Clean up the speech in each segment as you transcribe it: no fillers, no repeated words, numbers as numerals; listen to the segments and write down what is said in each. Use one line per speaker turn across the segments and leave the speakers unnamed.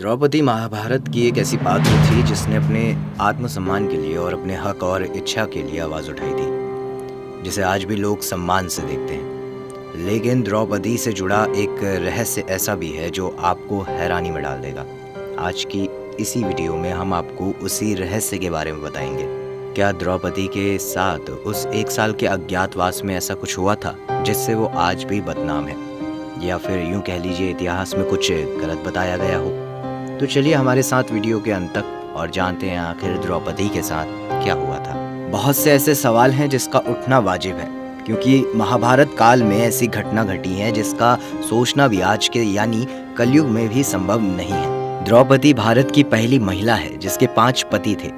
द्रौपदी महाभारत की एक ऐसी पात्र थी जिसने अपने आत्मसम्मान के लिए और अपने हक और इच्छा के लिए आवाज़ उठाई थी, जिसे आज भी लोग सम्मान से देखते हैं। लेकिन द्रौपदी से जुड़ा एक रहस्य ऐसा भी है जो आपको हैरानी में डाल देगा। आज की इसी वीडियो में हम आपको उसी रहस्य के बारे में बताएंगे। क्या द्रौपदी के साथ उस 1 साल के अज्ञातवास में ऐसा कुछ हुआ था जिससे वो आज भी बदनाम है, या फिर यूं कह लीजिए इतिहास में कुछ गलत बताया गया हो? तो चलिए हमारे साथ वीडियो के अंत तक और जानते हैं आखिर द्रौपदी के साथ क्या हुआ था। बहुत से ऐसे सवाल हैं जिसका उठना वाजिब है, क्योंकि महाभारत काल में ऐसी घटना घटी है जिसका सोचना भी आज के यानी कलयुग में भी संभव नहीं है। द्रौपदी भारत की पहली महिला है जिसके 5 पति थे,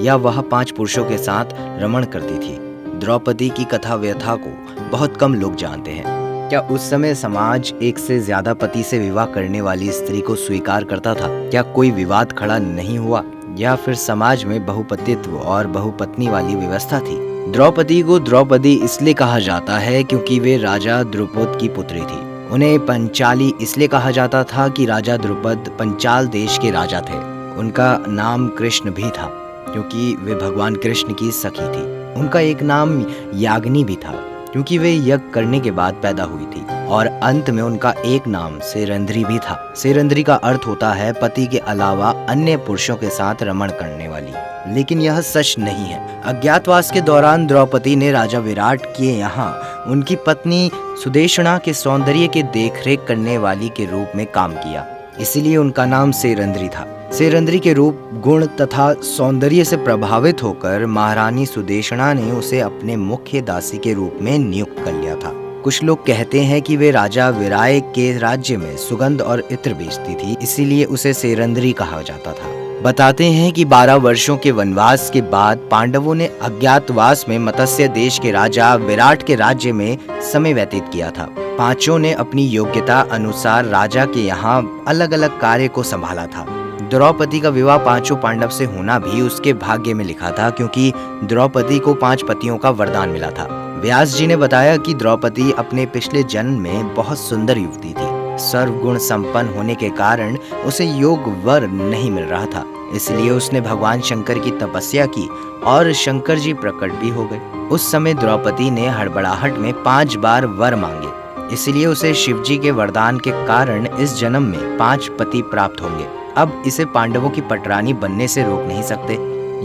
या वह 5 पुरुषों के साथ रमण करती थी। द्रौपदी की कथा व्यथा को बहुत कम लोग जानते हैं। क्या उस समय समाज एक से ज्यादा पति से विवाह करने वाली स्त्री को स्वीकार करता था? क्या कोई विवाद खड़ा नहीं हुआ, या फिर समाज में बहुपतित्व और बहुपत्नी वाली व्यवस्था थी? द्रौपदी को द्रौपदी इसलिए कहा जाता है क्योंकि वे राजा द्रुपद की पुत्री थी। उन्हें पंचाली इसलिए कहा जाता था कि राजा द्रुपद पंचाल देश के राजा थे। उनका नाम कृष्ण भी था क्योंकि वे भगवान कृष्ण की सखी थी। उनका एक नाम याग्नि भी था क्योंकि वे यज्ञ करने के बाद पैदा हुई थी। और अंत में उनका एक नाम सेरंद्री भी था। सेरंद्री का अर्थ होता है पति के अलावा अन्य पुरुषों के साथ रमण करने वाली। लेकिन यह सच नहीं है। अज्ञातवास के दौरान द्रौपदी ने राजा विराट के यहाँ उनकी पत्नी सुदेशना के सौंदर्य के देखरेख करने वाली के रूप में काम किया, इसीलिए उनका नाम सेरंद्री था। सेरंद्री के रूप, गुण तथा सौंदर्य से प्रभावित होकर महारानी सुदेशना ने उसे अपने मुख्य दासी के रूप में नियुक्त कर लिया था। कुछ लोग कहते हैं कि वे राजा विराय के राज्य में सुगंध और इत्र बेचती थी, इसीलिए उसे सेरंद्री कहा जाता था। बताते हैं कि 12 वर्षों के वनवास के बाद पांडवों ने अज्ञातवास में मत्स्य देश के राजा विराट के राज्य में समय व्यतीत किया था। 5 ने अपनी योग्यता अनुसार राजा के यहाँ अलग अलग कार्य को संभाला था। द्रौपदी का विवाह 5 पांडव से होना भी उसके भाग्य में लिखा था, क्योंकि द्रौपदी को 5 पतियों का वरदान मिला था। व्यास जी ने बताया कि द्रौपदी अपने पिछले जन्म में बहुत सुंदर युवती थी। सर्वगुण संपन्न होने के कारण उसे योग वर नहीं मिल रहा था, इसलिए उसने भगवान शंकर की तपस्या की और शंकर जी प्रकट भी हो गए। उस समय द्रौपदी ने हड़बड़ाहट में 5 बार वर मांगे, इसलिए उसे शिवजी के वरदान के कारण इस जन्म में 5 पति प्राप्त होंगे। अब इसे पांडवों की पटरानी बनने से रोक नहीं सकते।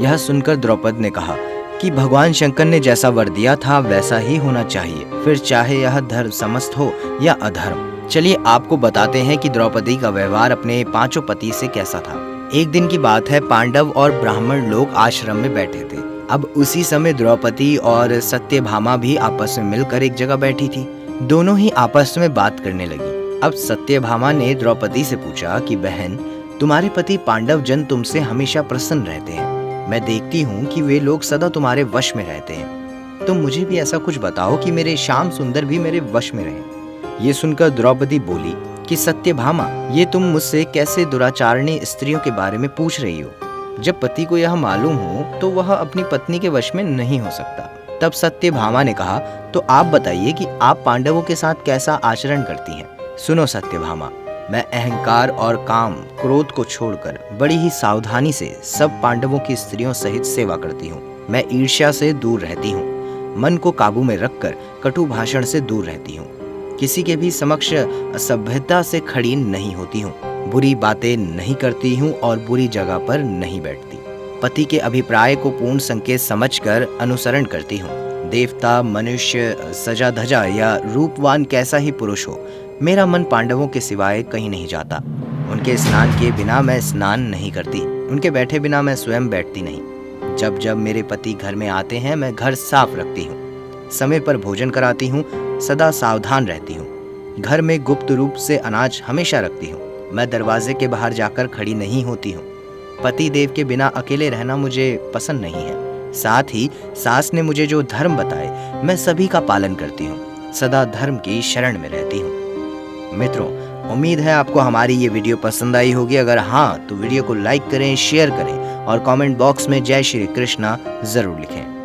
यह सुनकर द्रौपदी ने कहा कि भगवान शंकर ने जैसा वर दिया था वैसा ही होना चाहिए, फिर चाहे यह धर्म समस्त हो या अधर्म। चलिए आपको बताते हैं कि द्रौपदी का व्यवहार अपने 5 पति से कैसा था। एक दिन की बात है, पांडव और ब्राह्मण लोग आश्रम में बैठे थे। अब उसी समय द्रौपदी और सत्यभामा भी आपस में मिलकर एक जगह बैठी थी। दोनों ही आपस में बात करने लगी। अब सत्यभामा ने द्रौपदी से पूछा कि बहन, तुम्हारे पति पांडव जन तुमसे हमेशा प्रसन्न रहते हैं। मैं देखती हूँ कि वे लोग सदा तुम्हारे वश में रहते हैं। तो मुझे भी ऐसा कुछ बताओ कि मेरे श्याम सुंदर भी मेरे वश में रहें। ये सुनकर द्रौपदी बोली कि सत्यभामा, ये तुम मुझसे कैसे दुराचारणी स्त्रियों के बारे में पूछ रही हो? जब पति को यह मालूम हो तो वह अपनी पत्नी के वश में नहीं हो सकता। तब सत्यभामा ने कहा, तो आप बताइए कि आप पांडवों के साथ कैसा आचरण करती हैं? सुनो सत्यभामा, मैं अहंकार और काम क्रोध को छोड़कर बड़ी ही सावधानी से सब पांडवों की स्त्रियों सहित सेवा करती हूँ। मैं ईर्ष्या से दूर रहती हूँ, मन को काबू में रखकर कटु भाषण से दूर रहती हूँ, किसी के भी समक्ष असभ्यता से खड़ी नहीं होती हूँ, बुरी बातें नहीं करती हूँ और बुरी जगह पर नहीं बैठती। पति के अभिप्राय को पूर्ण संकेत समझकर अनुसरण करती हूँ। देवता, मनुष्य, सजा धजा या रूपवान कैसा ही पुरुष हो, मेरा मन पांडवों के सिवाय कहीं नहीं जाता। उनके स्नान किए बिना मैं स्नान नहीं करती, उनके बैठे बिना मैं स्वयं बैठती नहीं। जब जब मेरे पति घर में आते हैं मैं घर साफ रखती हूँ, समय पर भोजन कराती हूँ, सदा सावधान रहती हूँ। घर में गुप्त रूप से अनाज हमेशा रखती हूँ। मैं दरवाजे के बाहर जाकर खड़ी नहीं होती हूँ। पति देव के बिना अकेले रहना मुझे पसंद नहीं है। साथ ही सास ने मुझे जो धर्म बताए मैं सभी का पालन करती हूँ, सदा धर्म की शरण में रहती हूँ। मित्रों, उम्मीद है आपको हमारी ये वीडियो पसंद आई होगी। अगर हाँ तो वीडियो को लाइक करें, शेयर करें और कमेंट बॉक्स में जय श्री कृष्णा जरूर लिखें।